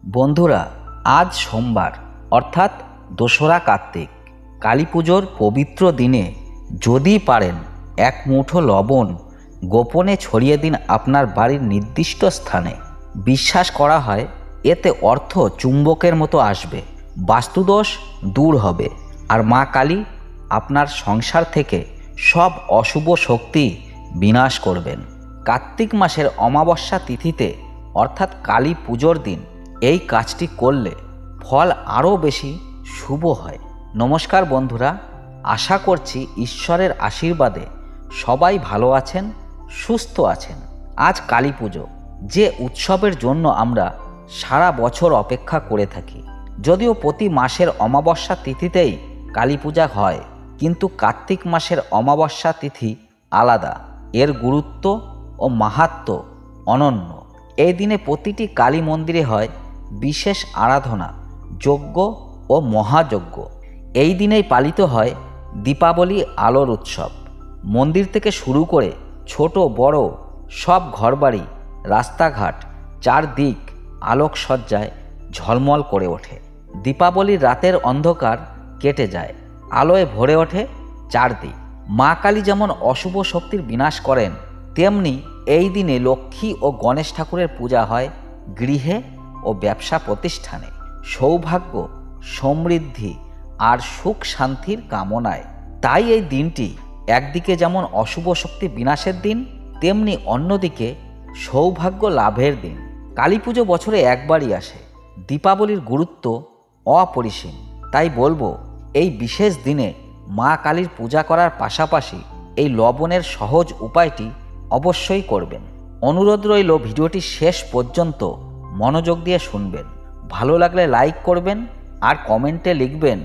বন্ধুরা, আজ সোমবার অর্থাৎ ২রা কার্তিক, কালী পুজোর পবিত্র দিনে যদি পারেন এক মুঠো লবণ গোপনে ছড়িয়ে দিন আপনার বাড়ির নির্দিষ্ট স্থানে। বিশ্বাস করা হয় এতে অর্থ চুম্বকের মতো আসবে, বাস্তুদোষ দূর হবে আর মা কালী আপনার সংসার থেকে সব অশুভ শক্তি বিনাশ করবেন। কার্তিক মাসের অমাবস্যা তিথিতে অর্থাৎ কালী পুজোর দিন এই কাজটি করলে ফল আরও বেশি শুভ হয়। নমস্কার বন্ধুরা, আশা করছি ঈশ্বরের আশীর্বাদে সবাই ভালো আছেন, সুস্থ আছেন। আজ কালী পুজো, যে উৎসবের জন্য আমরা সারা বছর অপেক্ষা করে থাকি। যদিও প্রতি মাসের অমাবস্যা তিথিতেই কালী পূজা হয়, কিন্তু কার্তিক মাসের অমাবস্যা তিথি আলাদা, এর গুরুত্ব ও মাহাত্ম্য অনন্য। এই দিনে প্রতিটি কালী মন্দিরে হয় বিশেষ আরাধনা, যজ্ঞ ও মহাযজ্ঞ। এই দিনেই পালিত হয় দীপাবলি আলোর উৎসব। মন্দির থেকে শুরু করে ছোট বড় সব ঘরবাড়ি, রাস্তাঘাট চারদিক আলোকসজ্জায় ঝলমল করে ওঠে। দীপাবলির রাতের অন্ধকার কেটে যায়, আলোয় ভরে ওঠে চারদিক। মা কালী যেমন অশুভ শক্তির বিনাশ করেন, তেমনি এই দিনে লক্ষ্মী ও গণেশ ঠাকুরের পূজা হয় গৃহে ও ব্যবসা প্রতিষ্ঠানে, সৌভাগ্য, সমৃদ্ধি আর সুখ শান্তির কামনায়। তাই এই দিনটি একদিকে যেমন অশুভ শক্তি বিনাশের দিন, তেমনি অন্যদিকে সৌভাগ্য লাভের দিন। কালী পুজো বছরে একবারই আসে, দীপাবলির গুরুত্ব অপরিসীম। তাই বলবো, এই বিশেষ দিনে মা কালীর পূজা করার পাশাপাশি এই লবণের সহজ উপায়টি অবশ্যই করবেন। অনুরোধ রইল ভিডিওটি শেষ পর্যন্ত মনোযোগ দিয়ে শুনবেন। ভালো লাগলে লাইক করবেন আর কমেন্টে লিখবেন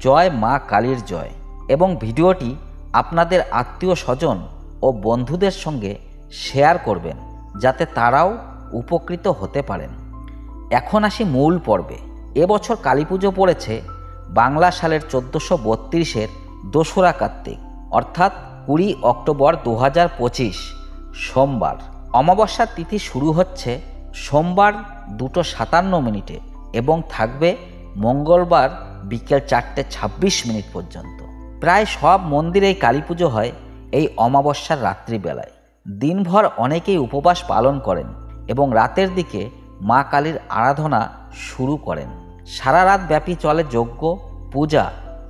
জয় মা কালীর জয়, এবং ভিডিওটি আপনাদের আত্মীয় স্বজন ও বন্ধুদের সঙ্গে শেয়ার করবেন, যাতে তারাও উপকৃত হতে পারেন। এখন আসি মূল পর্বে। এবছর কালী পুজো পড়েছে বাংলা সালের ১৪৩২-এর ২রা কার্তিক অর্থাৎ ২০ অক্টোবর ২০২৫ সোমবার। অমাবস্যার তিথি শুরু হচ্ছে সোমবার 2:57 এবং থাকবে মঙ্গলবার বিকেল 4:26 পর্যন্ত। প্রায় সব মন্দিরেই কালী পুজো হয় এই অমাবস্যার রাত্রিবেলায়। দিনভর অনেকেই উপবাস পালন করেন এবং রাতের দিকে মা কালীর আরাধনা শুরু করেন। সারা রাত ব্যাপী চলে যজ্ঞ, পূজা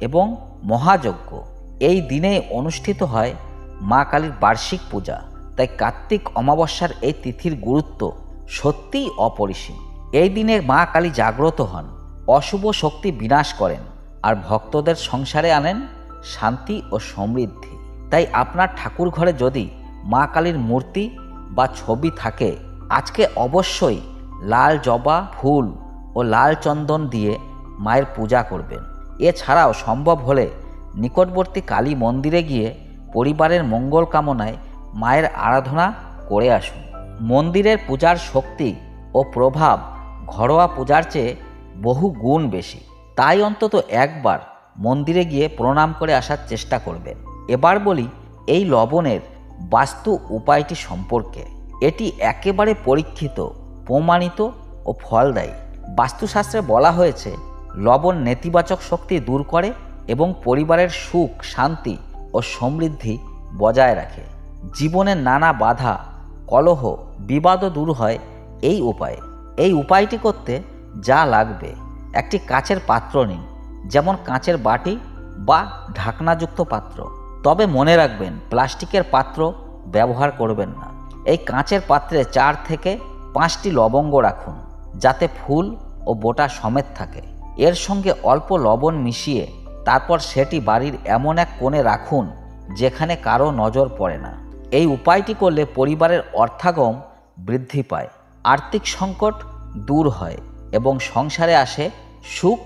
এবং মহাযজ্ঞ। এই দিনে অনুষ্ঠিত হয় মা কালীর বার্ষিক পূজা। তাই কার্তিক অমাবস্যার এই তিথির গুরুত্ব সত্যিই অপরিসীম। এই দিনে মা কালী জাগ্রত হন, অশুভ শক্তি বিনাশ করেন আর ভক্তদের সংসারে আনেন শান্তি ও সমৃদ্ধি। তাই আপনার ঠাকুর ঘরে যদি মা কালীর মূর্তি বা ছবি থাকে, আজকে অবশ্যই লাল জবা ফুল ও লাল চন্দন দিয়ে মায়ের পূজা করবেন। এছাড়াও সম্ভব হলে নিকটবর্তী কালী মন্দিরে গিয়ে পরিবারের মঙ্গল কামনায় মায়ের আরাধনা করে আসুন। মন্দিরের পূজার শক্তি ও প্রভাব ঘরোয়া পূজার চেয়ে বহু গুণ বেশি। তাই অন্তত একবার মন্দিরে গিয়ে প্রণাম করে আসার চেষ্টা করবেন। এবার বলি এই লবণের বাস্তু উপায়টি সম্পর্কে। এটি একেবারে পরীক্ষিত, প্রমাণিত ও ফলদায়ী। বাস্তুশাস্ত্রে বলা হয়েছে লবণ নেতিবাচক শক্তি দূর করে এবং পরিবারের সুখ, শান্তি ও সমৃদ্ধি বজায় রাখে। জীবনের নানা বাধা, কলহ, বিবাদও দূর হয় এই উপায়ে। এই উপায়টি করতে যা লাগবে, একটি কাচের পাত্র নিন, যেমন কাচের বাটি বা ঢাকনাযুক্ত পাত্র। তবে মনে রাখবেন প্লাস্টিকের পাত্র ব্যবহার করবেন না। এই কাচের পাত্রে 4 থেকে 5টি লবঙ্গ রাখুন, যাতে ফুল ও বোটা সমেত থাকে। এর সঙ্গে অল্প লবণ মিশিয়ে তারপর সেটি বাড়ির এমন এক কোণে রাখুন যেখানে কারো নজর পড়ে না। এই উপায়টি করলে পরিবারের অর্থাগম বৃদ্ধি পায়, আর্থিক সংকট দূর হয় এবং সংসারে আসে সুখ,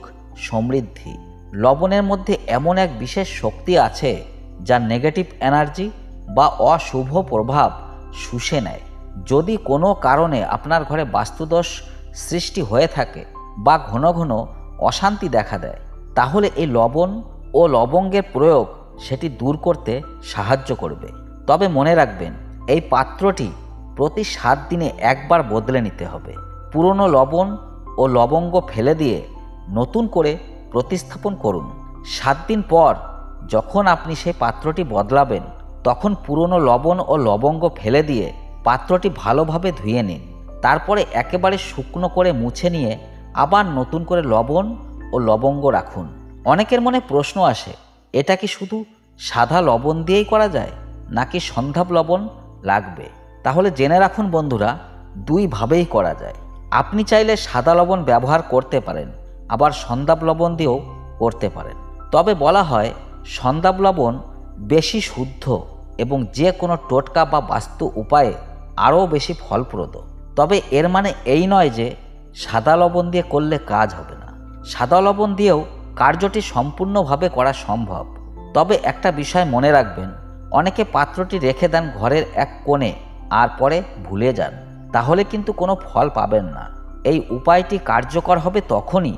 সমৃদ্ধি। লবণের মধ্যে এমন এক বিশেষ শক্তি আছে যা নেগেটিভ এনার্জি বা অশুভ প্রভাব শুষে নেয়। যদি কোনো কারণে আপনার ঘরে বাস্তুদোষ সৃষ্টি হয়ে থাকে বা ঘন ঘন অশান্তি দেখা দেয়, তাহলে এই লবণ ও লবঙ্গের প্রয়োগ সেটি দূর করতে সাহায্য করবে। তবে মনে রাখবেন এই পাত্রটি প্রতি 7 দিনে একবার বদলে নিতে হবে। পুরনো লবণ ও ও লবঙ্গ ফেলে দিয়ে নতুন করে প্রতিস্থাপন করুন। 7 দিন পর যখন আপনি সেই পাত্রটি বদলাবেন, তখন পুরনো লবণ ও লবঙ্গ ফেলে দিয়ে পাত্রটি ভালোভাবে ধুয়ে নিন। তারপরে একেবারে শুকনো করে মুছে নিয়ে আবার নতুন করে লবণ ও লবঙ্গ রাখুন। অনেকের মনে প্রশ্ন আসে, এটা কি শুধু সাদা লবণ দিয়েই করা যায় নাকি সন্ধাব লবণ লাগবে? তাহলে জেনে রাখুন বন্ধুরা, দুইভাবেই করা যায়। আপনি চাইলে সাদা লবণ ব্যবহার করতে পারেন, আবার সন্ধাব লবণ দিয়েও করতে পারেন। তবে বলা হয় সন্ধাব লবণ বেশি শুদ্ধ এবং যে কোনো টোটকা বা বাস্তু উপায়ে আরও বেশি ফলপ্রদ। তবে এর মানে এই নয় যে সাদা লবণ দিয়ে করলে কাজ হবে না। সাদা লবণ দিয়েও কার্যটি সম্পূর্ণভাবে করা সম্ভব। তবে একটা বিষয় মনে রাখবেন, অনেকে পাত্রটি রেখে দেন ঘরের এক কোণে আর পরে ভুলে যান, তাহলে কিন্তু কোনো ফল পাবেন না। এই উপায়টি কার্যকর হবে তখনই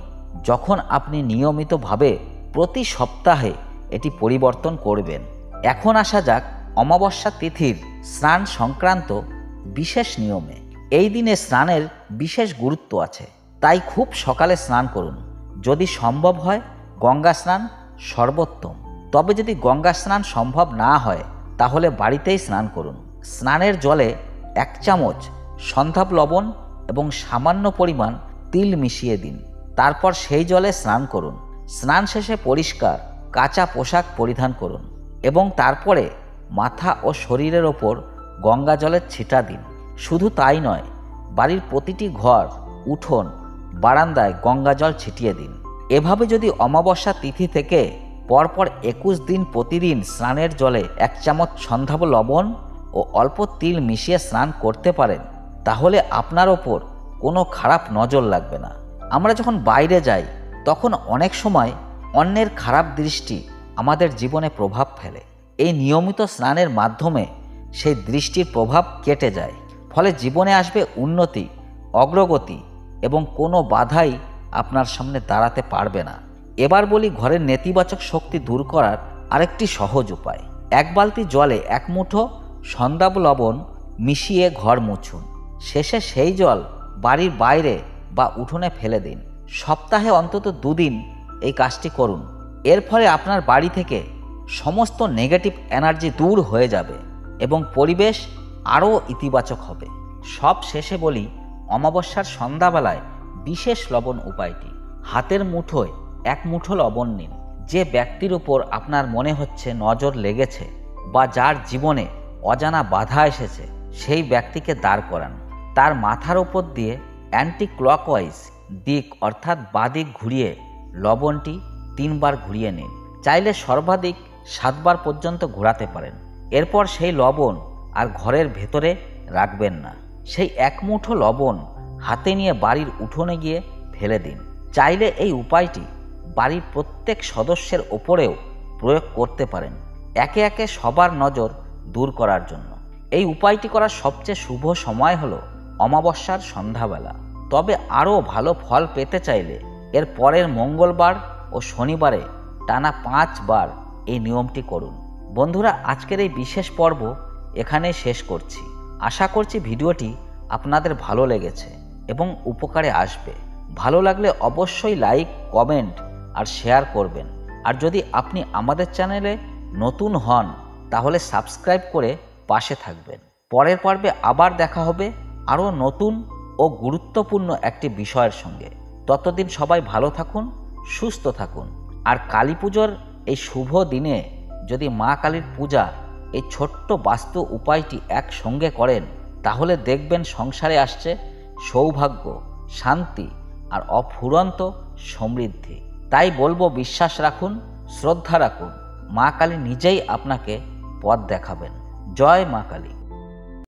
যখন আপনি নিয়মিতভাবে প্রতি সপ্তাহে এটি পরিবর্তন করবেন। এখন আসা যাক অমাবস্যা তিথির স্নান সংক্রান্ত বিশেষ নিয়মে। এই দিনে স্নানের বিশেষ গুরুত্ব আছে, তাই খুব সকালে স্নান করুন। যদি সম্ভব হয় গঙ্গা স্নান সর্বোত্তম। তবে যদি গঙ্গা স্নান সম্ভব না হয় তাহলে বাড়িতেই স্নান করুন। স্নানের জলে 1 চামচ সন্ধাব লবণ এবং সামান্য পরিমাণ তিল মিশিয়ে দিন। তারপর সেই জলে স্নান করুন। স্নান শেষে পরিষ্কার কাঁচা পোশাক পরিধান করুন এবং তারপরে মাথা ও শরীরের ওপর গঙ্গা জলের ছিটা দিন। শুধু তাই নয়, বাড়ির প্রতিটি ঘর, উঠোন, বারান্দায় গঙ্গা জল ছিটিয়ে দিন। এভাবে যদি অমাবস্যা তিথি থেকে পরপর 21 দিন প্রতিদিন স্নানের জলে 1 চামচ সন্ধাব লবণ ও অল্প তিল মিশিয়ে স্নান করতে পারেন, তাহলে আপনার ওপর কোনো খারাপ নজর লাগবে না। আমরা যখন বাইরে যাই তখন অনেক সময় অন্যের খারাপ দৃষ্টি আমাদের জীবনে প্রভাব ফেলে। এই নিয়মিত স্নানের মাধ্যমে সেই দৃষ্টির প্রভাব কেটে যায়। ফলে জীবনে আসবে উন্নতি, অগ্রগতি এবং কোনো বাধাই আপনার সামনে দাঁড়াতে পারবে না। এবার বলি ঘরের নেতিবাচক শক্তি দূর করার আরেকটি সহজ উপায়। 1 বালতি জলে 1 মুঠো সন্ধাব লবণ মিশিয়ে ঘর মুছুন। শেষে সেই জল বাড়ির বাইরে বা উঠোনে ফেলে দিন। সপ্তাহে অন্তত 2 দিন এই কাজটি করুন। এর ফলে আপনার বাড়ি থেকে সমস্ত নেগেটিভ এনার্জি দূর হয়ে যাবে এবং পরিবেশ আরও ইতিবাচক হবে। সব শেষে বলি, অমাবস্যার সন্ধ্যাবেলায় বিশেষ লবণ উপায়টি। হাতের মুঠোয় 1 মুঠো লবণ নিন। যে ব্যক্তির উপর আপনার মনে হচ্ছে নজর লেগেছে বা যার জীবনে অজানা বাধা এসেছে, সেই ব্যক্তিকে দাঁড় করান। তার মাথার উপর দিয়ে অ্যান্টি ক্লকওয়াইজ দিক অর্থাৎ বাদিক ঘুরিয়ে লবণটি 3 বার ঘুরিয়ে নিন। চাইলে সর্বাধিক 7 বার পর্যন্ত ঘোরাতে পারেন। এরপর সেই লবণ আর ঘরের ভেতরে রাখবেন না। সেই 1 মুঠো লবণ হাতে নিয়ে বাড়ির উঠোনে গিয়ে ফেলে দিন। চাইলে এই উপায়টি বাড়ির প্রত্যেক সদস্যের ওপরেও প্রয়োগ করতে পারেন, একে একে সবার নজর দূর করার জন্য। এই উপায়টি করার সবচেয়ে শুভ সময় হলো অমাবস্যার সন্ধ্যাবেলা। তবে আরও ভালো ফল পেতে চাইলে এর পরের মঙ্গলবার ও শনিবারে টানা 5 বার এই নিয়মটি করুন। বন্ধুরা, আজকের এই বিশেষ পর্ব এখানেই শেষ করছি। আশা করছি ভিডিওটি আপনাদের ভালো লেগেছে এবং উপকারে আসবে। ভালো লাগলে অবশ্যই লাইক, কমেন্ট আর শেয়ার করবেন। আর যদি আপনি আমাদের চ্যানেলে নতুন হন তাহলে সাবস্ক্রাইব করে পাশে থাকবেন। পরের পর্বে আবার দেখা হবে আরও নতুন ও গুরুত্বপূর্ণ একটি বিষয়ের সঙ্গে। ততদিন সবাই ভালো থাকুন, সুস্থ থাকুন। আর কালী পুজোর এই শুভ দিনে যদি মা কালীর পূজা এই ছোট্ট বাস্তু উপায়টি একসঙ্গে করেন, তাহলে দেখবেন সংসারে আসছে সৌভাগ্য, শান্তি আর অফুরন্ত সমৃদ্ধি। তাই বলবো, বিশ্বাস রাখুন, শ্রদ্ধা রাখুন, মা কালী নিজেই আপনাকে পথ দেখাবেন। জয় মা কালী।